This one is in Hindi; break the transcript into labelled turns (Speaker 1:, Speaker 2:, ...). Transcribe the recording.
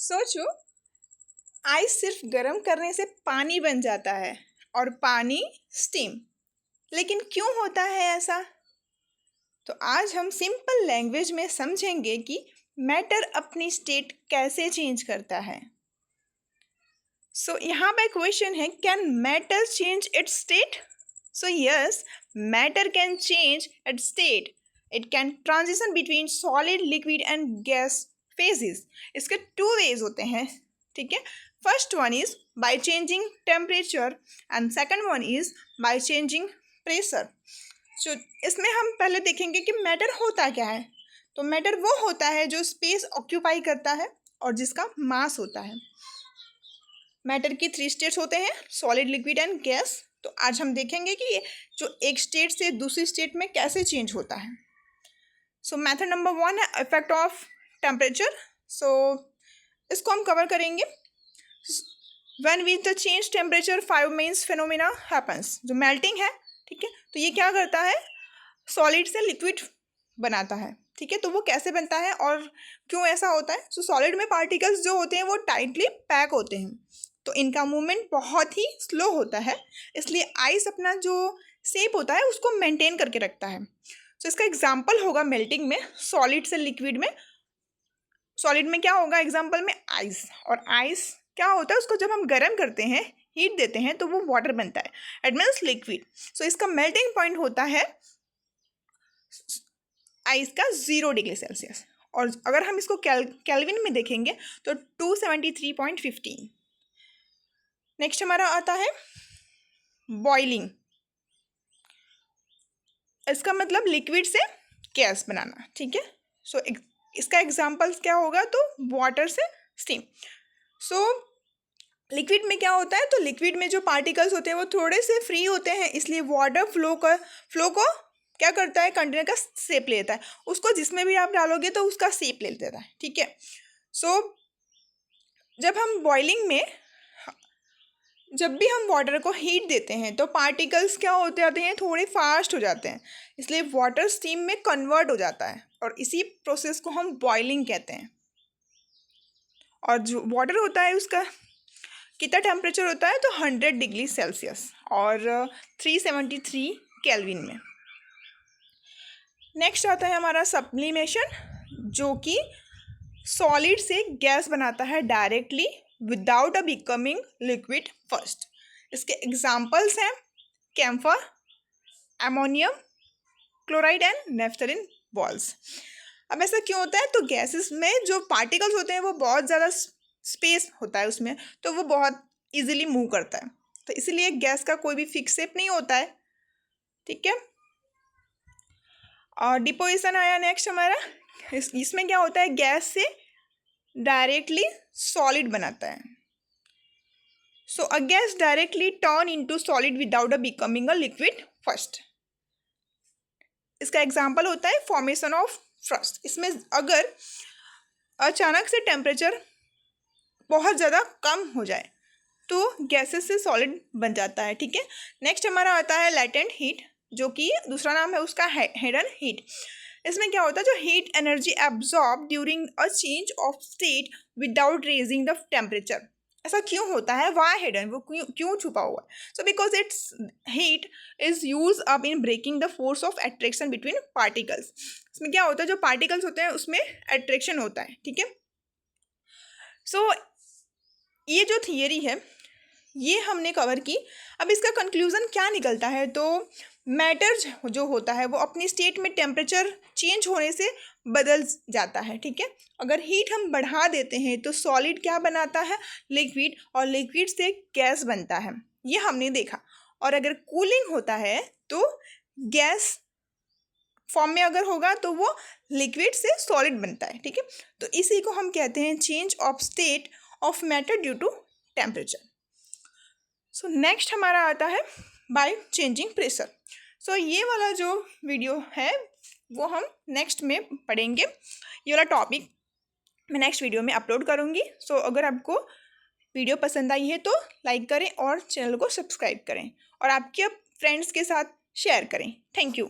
Speaker 1: सोचो, आइस सिर्फ गर्म करने से पानी बन जाता है और पानी स्टीम। लेकिन क्यों होता है ऐसा? तो आज हम सिंपल लैंग्वेज में समझेंगे कि मैटर अपनी स्टेट कैसे चेंज करता है। सो यहाँ पे क्वेश्चन है, can matter change its state? So yes, matter can change its state. It can transition between solid, liquid and gas phases. इसके टू वेज होते हैं, ठीक है। First one is by changing temperature and second one is by changing pressure. So इसमें हम पहले देखेंगे कि मैटर होता क्या है। तो मैटर वो होता है जो स्पेस ऑक्यूपाई करता है और जिसका मास होता है। मैटर की 3 स्टेट्स होते हैं, सॉलिड, लिक्विड एंड गैस। तो आज हम देखेंगे कि ये जो एक स्टेट से दूसरी स्टेट में कैसे चेंज होता है। सो मेथड नंबर 1 है इफेक्ट ऑफ टेम्परेचर। सो इसको हम कवर करेंगे। When with the change temperature 5 mains phenomena happens. जो मेल्टिंग है, ठीक है, तो ये क्या करता है, सॉलिड से लिक्विड बनाता है, ठीक है। तो वो कैसे बनता है और क्यों ऐसा होता है? सो सॉलिड में पार्टिकल्स जो होते हैं वो टाइटली पैक होते हैं, तो इनका मूवमेंट बहुत ही स्लो होता है, इसलिए आइस अपना जो शेप होता है उसको मेंटेन करके रखता है। सो इसका एग्जांपल होगा मेल्टिंग में, सॉलिड से लिक्विड में। सॉलिड में क्या होगा एग्जांपल में? आइस। और आइस क्या होता है, उसको जब हम गर्म करते हैं, हीट देते हैं, तो वो वाटर बनता है, इट मीन्स लिक्विड। सो इसका मेल्टिंग पॉइंट होता है आइस का 0 डिग्री सेल्सियस। और अगर हम इसको केल्विन में देखेंगे तो 273.15। नेक्स्ट हमारा आता है बॉइलिंग। इसका मतलब लिक्विड से गैस बनाना, ठीक है। सो इसका एग्जांपल्स क्या होगा? तो वाटर से स्टीम। सो लिक्विड में क्या होता है, तो लिक्विड में जो पार्टिकल्स होते हैं वो थोड़े से फ्री होते हैं, इसलिए वाटर फ्लो को क्या करता है, कंटेनर का शेप ले लेता है। उसको जिसमें भी आप डालोगे तो उसका शेप ले लेता है, ठीक है। सो जब हम बॉइलिंग में जब भी हम वाटर को हीट देते हैं तो पार्टिकल्स क्या होते जाते हैं, थोड़े फास्ट हो जाते हैं, इसलिए वाटर स्टीम में कन्वर्ट हो जाता है और इसी प्रोसेस को हम बॉइलिंग कहते हैं। और जो वाटर होता है उसका कितना टेम्परेचर होता है, तो 100 डिग्री सेल्सियस और 373 केल्विन में। नेक्स्ट आता है हमारा सब्लिमेशन, जो कि सॉलिड से गैस बनाता है directly without becoming liquid first. इसके एग्जाम्पल्स हैं camphor, ammonium chloride and naphthalene balls. अब ऐसा क्यों होता है? तो गैसेस में जो पार्टिकल्स होते हैं वो बहुत ज़्यादा स्पेस होता है उसमें, तो वो बहुत इजीली मूव करता है, तो इसीलिए गैस का कोई भी फिक्स शेप नहीं होता है, ठीक है। और डिपोजिशन आया नेक्स्ट हमारा। इसमें क्या होता है, गैस से डायरेक्टली सॉलिड बनाता है। So a gas directly turn into solid without becoming a liquid first. इसका एग्जांपल होता है फॉर्मेशन ऑफ फ्रॉस्ट। इसमें अगर अचानक से टेम्परेचर बहुत ज़्यादा कम हो जाए तो गैसेस से सॉलिड बन जाता है, ठीक है। नेक्स्ट हमारा आता है लैटेंट हीट, जो कि दूसरा नाम है उसका हिडन हीट। इसमें क्या होता है, जो heat energy absorb during a change of state without raising the temperature. ऐसा क्यों होता है, वाई हिडन, वो क्यों छुपा हुआ है? So because its heat is use up in breaking the force of attraction between particles. इसमें क्या होता है, जो पार्टिकल्स होते हैं उसमें अट्रैक्शन होता है, ठीक है। सो ये जो थियरी है ये हमने कवर की। अब इसका कंक्लूज़न क्या निकलता है, तो मैटर जो होता है वो अपनी स्टेट में टेम्परेचर चेंज होने से बदल जाता है, ठीक है। अगर हीट हम बढ़ा देते हैं तो सॉलिड क्या बनाता है, लिक्विड, और लिक्विड से गैस बनता है, ये हमने देखा। और अगर कूलिंग होता है तो गैस फॉर्म में अगर होगा तो वो लिक्विड से सॉलिड बनता है, ठीक है। तो इसी को हम कहते हैं change of state of matter due to temperature. So next हमारा आता है बाय चेंजिंग प्रेशर। सो ये वाला जो वीडियो है वो हम नेक्स्ट में पढ़ेंगे। ये वाला टॉपिक मैं नेक्स्ट वीडियो में अपलोड करूँगी। सो अगर आपको वीडियो पसंद आई है तो लाइक करें और चैनल को सब्सक्राइब करें और आपके फ्रेंड्स के साथ शेयर करें। Thank you.